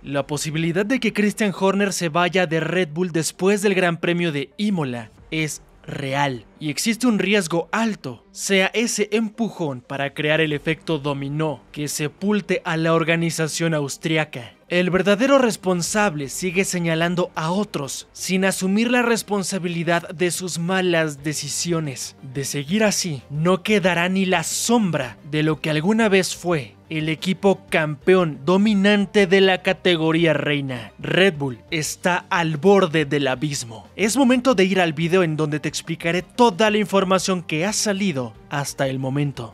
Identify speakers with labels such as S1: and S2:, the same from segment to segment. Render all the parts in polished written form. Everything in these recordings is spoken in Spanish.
S1: La posibilidad de que Christian Horner se vaya de Red Bull después del Gran Premio de Imola es real y existe un riesgo alto sea ese empujón para crear el efecto dominó que sepulte a la organización austriaca. El verdadero responsable sigue señalando a otros sin asumir la responsabilidad de sus malas decisiones. De seguir así, no quedará ni la sombra de lo que alguna vez fue el equipo campeón dominante de la categoría reina. Red Bull está al borde del abismo. Es momento de ir al video en donde te explicaré toda la información que ha salido hasta el momento.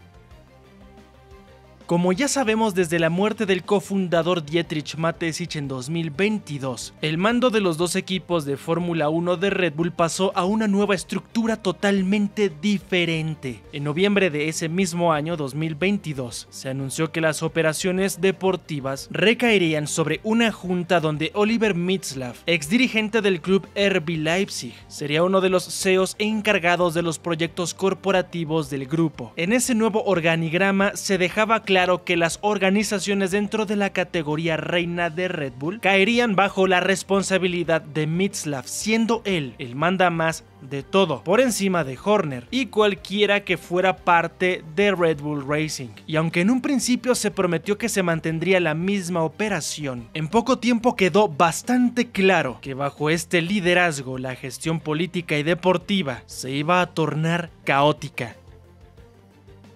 S1: Como ya sabemos, desde la muerte del cofundador Dietrich Mateschitz en 2022, el mando de los dos equipos de Fórmula 1 de Red Bull pasó a una nueva estructura totalmente diferente. En noviembre de ese mismo año, 2022, se anunció que las operaciones deportivas recaerían sobre una junta donde Oliver Mintzlaff, ex dirigente del club RB Leipzig, sería uno de los CEOs encargados de los proyectos corporativos del grupo. En ese nuevo organigrama se dejaba claro que las organizaciones dentro de la categoría reina de Red Bull caerían bajo la responsabilidad de Mintzlaff, siendo él el mandamás de todo, por encima de Horner y cualquiera que fuera parte de Red Bull Racing. Y aunque en un principio se prometió que se mantendría la misma operación, en poco tiempo quedó bastante claro que bajo este liderazgo la gestión política y deportiva se iba a tornar caótica.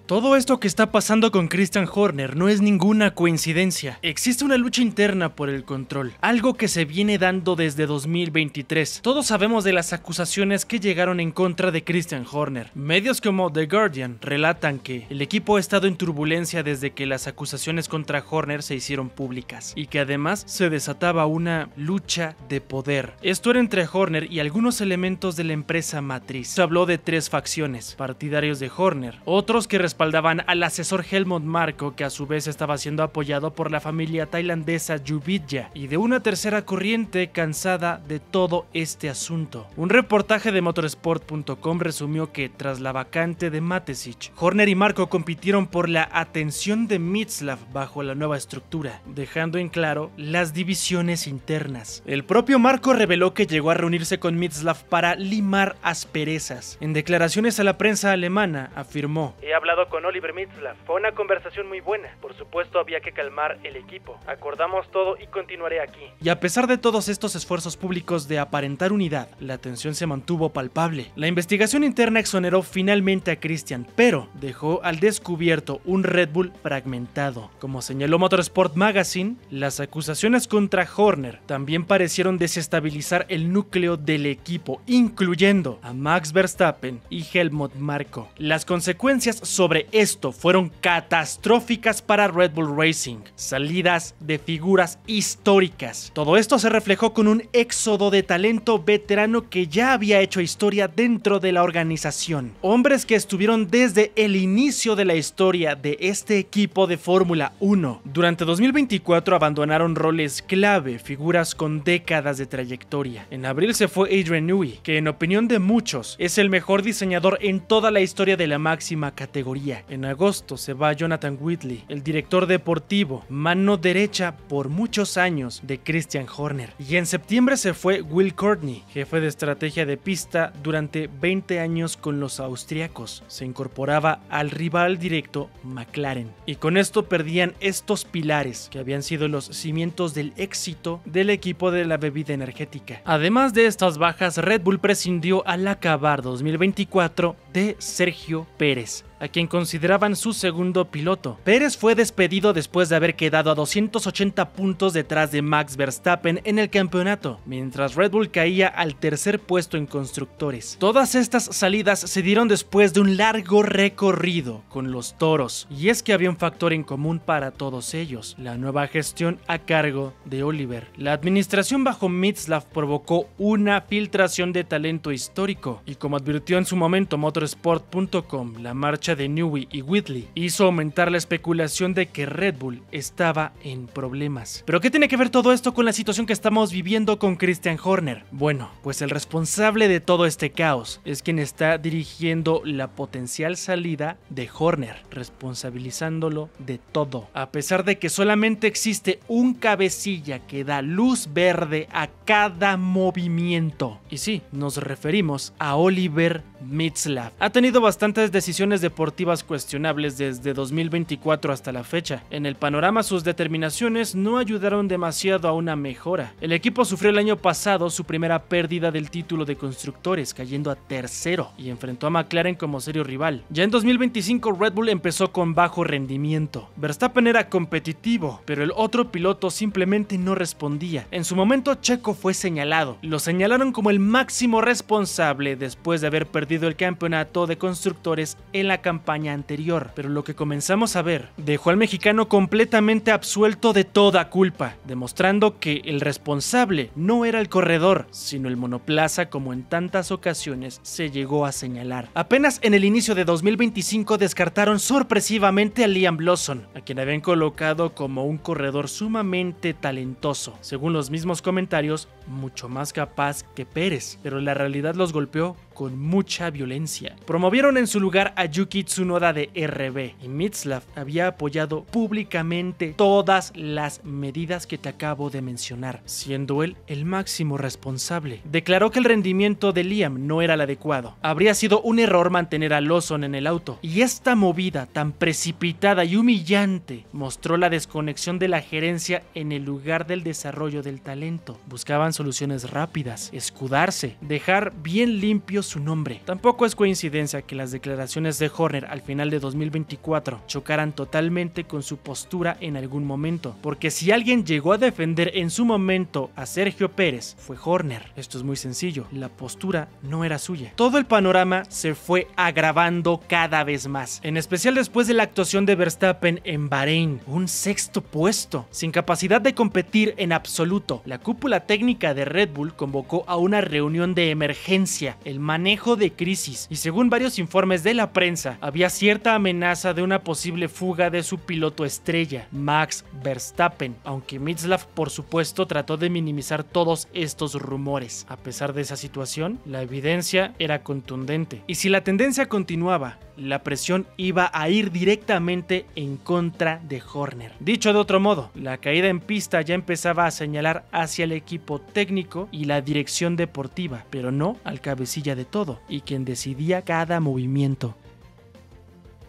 S1: Todo esto que está pasando con Christian Horner no es ninguna coincidencia. Existe una lucha interna por el control, algo que se viene dando desde 2023. Todos sabemos de las acusaciones que llegaron en contra de Christian Horner. Medios como The Guardian relatan que el equipo ha estado en turbulencia desde que las acusaciones contra Horner se hicieron públicas y que además se desataba una lucha de poder. Esto era entre Horner y algunos elementos de la empresa matriz. Se habló de tres facciones: partidarios de Horner, otros que respaldaban al asesor Helmut Marko, que a su vez estaba siendo apoyado por la familia tailandesa Jubitja, y de una tercera corriente cansada de todo este asunto. Un reportaje de motorsport.com resumió que tras la vacante de Mateschitz, Horner y Marko compitieron por la atención de Mintzlaff bajo la nueva estructura, dejando en claro las divisiones internas. El propio Marko reveló que llegó a reunirse con Mintzlaff para limar asperezas. En declaraciones a la prensa alemana afirmó: "He hablado con Oliver Mintzlaff, fue una conversación muy buena. Por supuesto había que calmar el equipo. Acordamos todo y continuaré aquí". Y a pesar de todos estos esfuerzos públicos de aparentar unidad, la tensión se mantuvo palpable. La investigación interna exoneró finalmente a Christian, pero dejó al descubierto un Red Bull fragmentado. Como señaló Motorsport Magazine, las acusaciones contra Horner también parecieron desestabilizar el núcleo del equipo, incluyendo a Max Verstappen y Helmut Marko. Las consecuencias sobre esto fueron catastróficas para Red Bull Racing, salidas de figuras históricas. Todo esto se reflejó con un éxodo de talento veterano que ya había hecho historia dentro de la organización. Hombres que estuvieron desde el inicio de la historia de este equipo de Fórmula 1. Durante 2024 abandonaron roles clave, figuras con décadas de trayectoria. En abril se fue Adrian Newey, que en opinión de muchos es el mejor diseñador en toda la historia de la máxima categoría. En agosto se va Jonathan Whitley, el director deportivo, mano derecha por muchos años de Christian Horner. Y en septiembre se fue Will Courtney, jefe de estrategia de pista durante 20 años con los austriacos. Se incorporaba al rival directo McLaren. Y con esto perdían estos pilares que habían sido los cimientos del éxito del equipo de la bebida energética. Además de estas bajas, Red Bull prescindió al acabar 2024 de Sergio Pérez, a quien consideraban su segundo piloto. Pérez fue despedido después de haber quedado a 280 puntos detrás de Max Verstappen en el campeonato, mientras Red Bull caía al tercer puesto en constructores. Todas estas salidas se dieron después de un largo recorrido con los toros, y es que había un factor en común para todos ellos: la nueva gestión a cargo de Oliver. La administración bajo Mintzlaff provocó una filtración de talento histórico, y como advirtió en su momento Motorsport.com, la marcha marcha de Newey y Whitley hizo aumentar la especulación de que Red Bull estaba en problemas. ¿Pero qué tiene que ver todo esto con la situación que estamos viviendo con Christian Horner? Bueno, pues el responsable de todo este caos es quien está dirigiendo la potencial salida de Horner, responsabilizándolo de todo, a pesar de que solamente existe un cabecilla que da luz verde a cada movimiento. Y sí, nos referimos a Oliver Mizlaff. Ha tenido bastantes decisiones deportivas cuestionables desde 2024 hasta la fecha. En el panorama, sus determinaciones no ayudaron demasiado a una mejora. El equipo sufrió el año pasado su primera pérdida del título de constructores, cayendo a tercero, y enfrentó a McLaren como serio rival. Ya en 2025 Red Bull empezó con bajo rendimiento. Verstappen era competitivo, pero el otro piloto simplemente no respondía. En su momento Checo fue señalado. Lo señalaron como el máximo responsable después de haber perdido el campeonato de constructores en la campaña anterior, pero lo que comenzamos a ver dejó al mexicano completamente absuelto de toda culpa, demostrando que el responsable no era el corredor, sino el monoplaza, como en tantas ocasiones se llegó a señalar. Apenas en el inicio de 2025 descartaron sorpresivamente a Liam Lawson, a quien habían colocado como un corredor sumamente talentoso, según los mismos comentarios, mucho más capaz que Pérez, pero la realidad los golpeó con mucha violencia. Promovieron en su lugar a Yuki Tsunoda de RB, y Mizlaff había apoyado públicamente todas las medidas que te acabo de mencionar, siendo él el máximo responsable. Declaró que el rendimiento de Liam no era el adecuado. Habría sido un error mantener a Lawson en el auto, y esta movida tan precipitada y humillante mostró la desconexión de la gerencia en el lugar del desarrollo del talento. Buscaban soluciones rápidas, escudarse, dejar bien limpio su nombre. Tampoco es coincidencia que las declaraciones de Horner al final de 2024 chocaran totalmente con su postura en algún momento, porque si alguien llegó a defender en su momento a Sergio Pérez fue Horner. Esto es muy sencillo, la postura no era suya. Todo el panorama se fue agravando cada vez más, en especial después de la actuación de Verstappen en Bahrein, un sexto puesto, sin capacidad de competir en absoluto. La cúpula técnica de Red Bull convocó a una reunión de emergencia, el manejo de crisis, y según varios informes de la prensa, había cierta amenaza de una posible fuga de su piloto estrella, Max Verstappen, aunque Mizlaff por supuesto trató de minimizar todos estos rumores. A pesar de esa situación, la evidencia era contundente, y si la tendencia continuaba, la presión iba a ir directamente en contra de Horner. Dicho de otro modo, la caída en pista ya empezaba a señalar hacia el equipo técnico y la dirección deportiva, pero no al cabecilla de todo y quien decidía cada movimiento.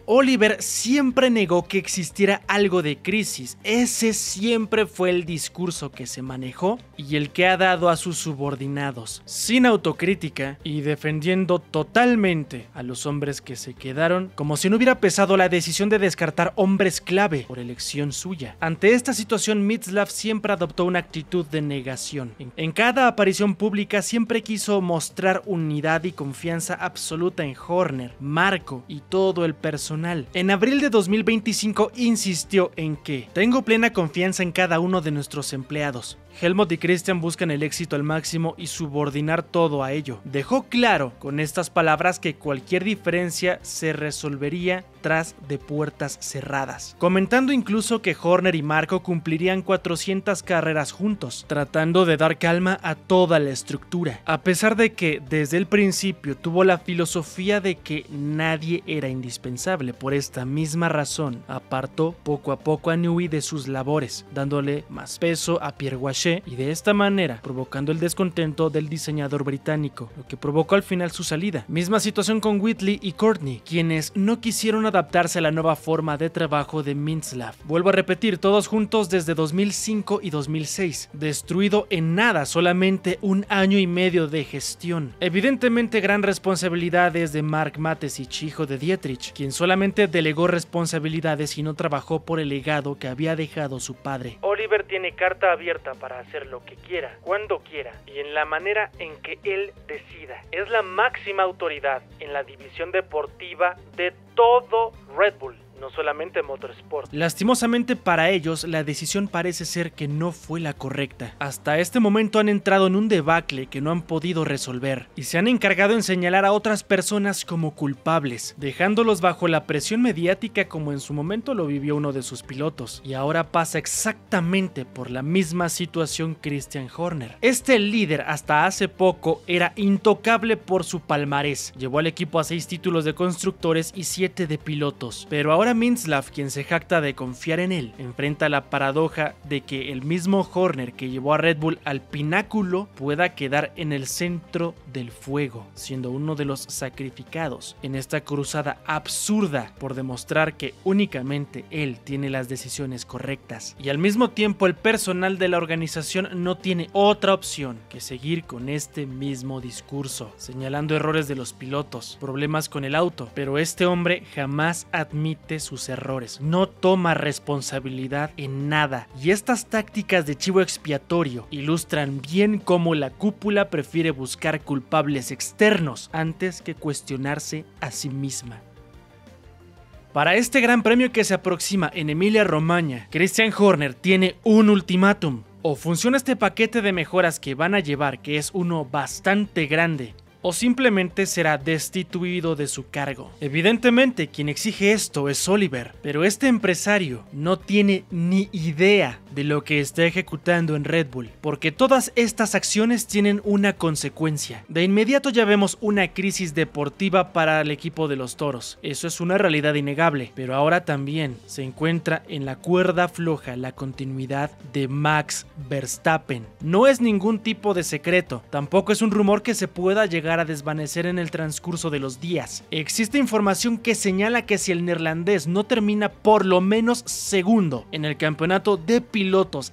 S1: Oliver siempre negó que existiera algo de crisis. Ese siempre fue el discurso que se manejó y el que ha dado a sus subordinados, sin autocrítica y defendiendo totalmente a los hombres que se quedaron, como si no hubiera pesado la decisión de descartar hombres clave por elección suya. Ante esta situación, Mizlaff siempre adoptó una actitud de negación. En cada aparición pública siempre quiso mostrar unidad y confianza absoluta en Horner, Marco y todo el personal. En abril de 2025 insistió en que tengo plena confianza en cada uno de nuestros empleados. Helmut y Christian buscan el éxito al máximo y subordinar todo a ello. Dejó claro con estas palabras que cualquier diferencia se resolvería tras de puertas cerradas, comentando incluso que Horner y Marco cumplirían 400 carreras juntos, tratando de dar calma a toda la estructura, a pesar de que desde el principio tuvo la filosofía de que nadie era indispensable. Por esta misma razón apartó poco a poco a Newey de sus labores, dándole más peso a Pierre Waché, y de esta manera provocando el descontento del diseñador británico, lo que provocó al final su salida. Misma situación con Whitley y Courtney, quienes no quisieron adaptarse a la nueva forma de trabajo de Mizlaff. Vuelvo a repetir, todos juntos desde 2005 y 2006, destruido en nada, solamente un año y medio de gestión. Evidentemente gran responsabilidad es de Mark Mateschitz, hijo de Dietrich, quien solamente delegó responsabilidades y no trabajó por el legado que había dejado su padre. Oliver tiene carta abierta para hacer lo que quiera, cuando quiera y en la manera en que él decida. Es la máxima autoridad en la división deportiva de todo Red Bull. no solamente motorsport. Lastimosamente para ellos, la decisión parece ser que no fue la correcta. Hasta este momento han entrado en un debacle que no han podido resolver, y se han encargado en señalar a otras personas como culpables, dejándolos bajo la presión mediática como en su momento lo vivió uno de sus pilotos, y ahora pasa exactamente por la misma situación Christian Horner. Este líder hasta hace poco era intocable por su palmarés, llevó al equipo a 6 títulos de constructores y 7 de pilotos, pero ahora Mintzlaff, quien se jacta de confiar en él, enfrenta la paradoja de que el mismo Horner que llevó a Red Bull al pináculo pueda quedar en el centro del fuego, siendo uno de los sacrificados en esta cruzada absurda por demostrar que únicamente él tiene las decisiones correctas. Y al mismo tiempo el personal de la organización no tiene otra opción que seguir con este mismo discurso, señalando errores de los pilotos, problemas con el auto, pero este hombre jamás admite sus errores, no toma responsabilidad en nada, y estas tácticas de chivo expiatorio ilustran bien cómo la cúpula prefiere buscar culpables externos antes que cuestionarse a sí misma. Para este gran premio que se aproxima en Emilia-Romagna, Christian Horner tiene un ultimátum: o funciona este paquete de mejoras que van a llevar, que es uno bastante grande, o simplemente será destituido de su cargo. Evidentemente quien exige esto es Oliver, pero este empresario no tiene ni idea de lo que está ejecutando en Red Bull, porque todas estas acciones tienen una consecuencia. De inmediato ya vemos una crisis deportiva para el equipo de los Toros, eso es una realidad innegable, pero ahora también se encuentra en la cuerda floja la continuidad de Max Verstappen. No es ningún tipo de secreto, tampoco es un rumor que se pueda llegar a desvanecer en el transcurso de los días. Existe información que señala que si el neerlandés no termina por lo menos segundo en el campeonato de pilotos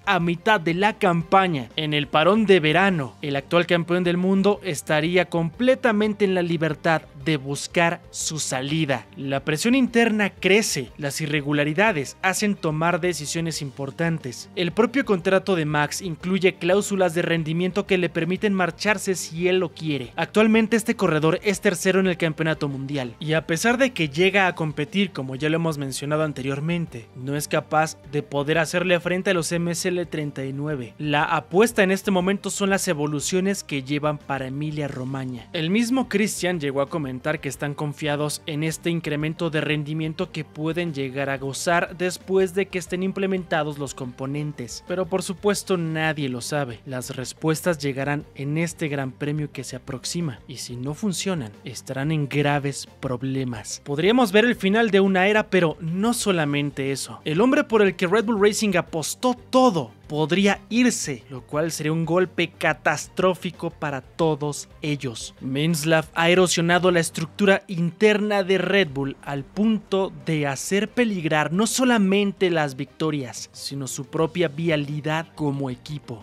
S1: a mitad de la campaña, en el parón de verano, el actual campeón del mundo estaría completamente en la libertad de buscar su salida. La presión interna crece, las irregularidades hacen tomar decisiones importantes. El propio contrato de Max incluye cláusulas de rendimiento que le permiten marcharse si él lo quiere. Actualmente este corredor es tercero en el campeonato mundial, y a pesar de que llega a competir, como ya lo hemos mencionado anteriormente, no es capaz de poder hacerle frente a los MSL39. La apuesta en este momento son las evoluciones que llevan para Emilia-Romagna. El mismo Christian llegó a comentar que están confiados en este incremento de rendimiento que pueden llegar a gozar después de que estén implementados los componentes, pero por supuesto nadie lo sabe. Las respuestas llegarán en este gran premio que se aproxima, y si no funcionan, estarán en graves problemas. Podríamos ver el final de una era, pero no solamente eso. El hombre por el que Red Bull Racing apostó todo podría irse, lo cual sería un golpe catastrófico para todos ellos. Mintzlaff ha erosionado la estructura interna de Red Bull al punto de hacer peligrar no solamente las victorias, sino su propia vialidad como equipo.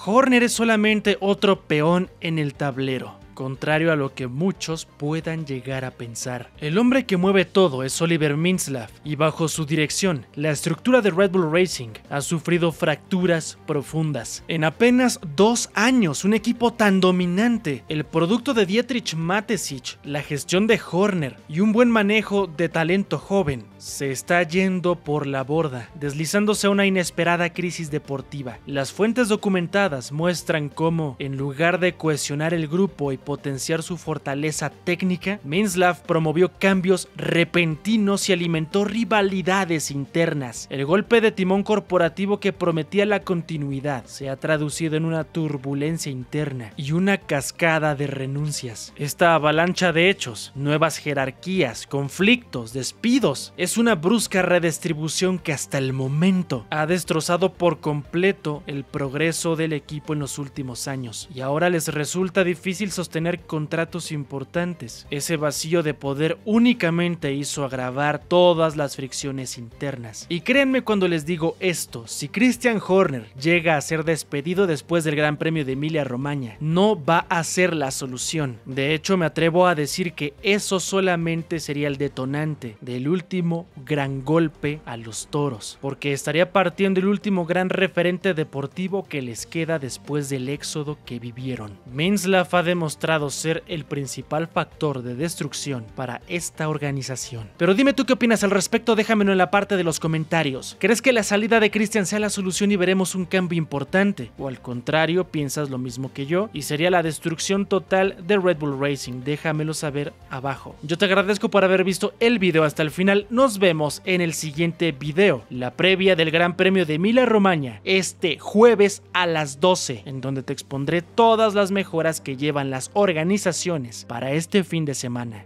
S1: Horner es solamente otro peón en el tablero, contrario a lo que muchos puedan llegar a pensar. El hombre que mueve todo es Oliver Mintzlaff, y bajo su dirección, la estructura de Red Bull Racing ha sufrido fracturas profundas. En apenas 2 años, un equipo tan dominante, el producto de Dietrich Mateschitz, la gestión de Horner y un buen manejo de talento joven, se está yendo por la borda, deslizándose a una inesperada crisis deportiva. Las fuentes documentadas muestran cómo, en lugar de cohesionar el grupo y potenciar su fortaleza técnica, Mintzlaff promovió cambios repentinos y alimentó rivalidades internas. El golpe de timón corporativo que prometía la continuidad se ha traducido en una turbulencia interna y una cascada de renuncias. Esta avalancha de hechos, nuevas jerarquías, conflictos, despidos, es una brusca redistribución que hasta el momento ha destrozado por completo el progreso del equipo en los últimos años, y ahora les resulta difícil sostener contratos importantes. Ese vacío de poder únicamente hizo agravar todas las fricciones internas. Y créanme cuando les digo esto, si Christian Horner llega a ser despedido después del Gran Premio de Emilia-Romagna, no va a ser la solución. De hecho, me atrevo a decir que eso solamente sería el detonante del último gran golpe a los Toros, porque estaría partiendo el último gran referente deportivo que les queda después del éxodo que vivieron. Mintzlaff ha demostrado demostrado ser el principal factor de destrucción para esta organización. Pero dime tú qué opinas al respecto, déjamelo en la parte de los comentarios. ¿Crees que la salida de Christian sea la solución y veremos un cambio importante? ¿O al contrario, piensas lo mismo que yo y sería la destrucción total de Red Bull Racing? Déjamelo saber abajo. Yo te agradezco por haber visto el video hasta el final. Nos vemos en el siguiente video, la previa del Gran Premio de Emilia-Romagna, este jueves a las 12, en donde te expondré todas las mejoras que llevan las organizaciones para este fin de semana.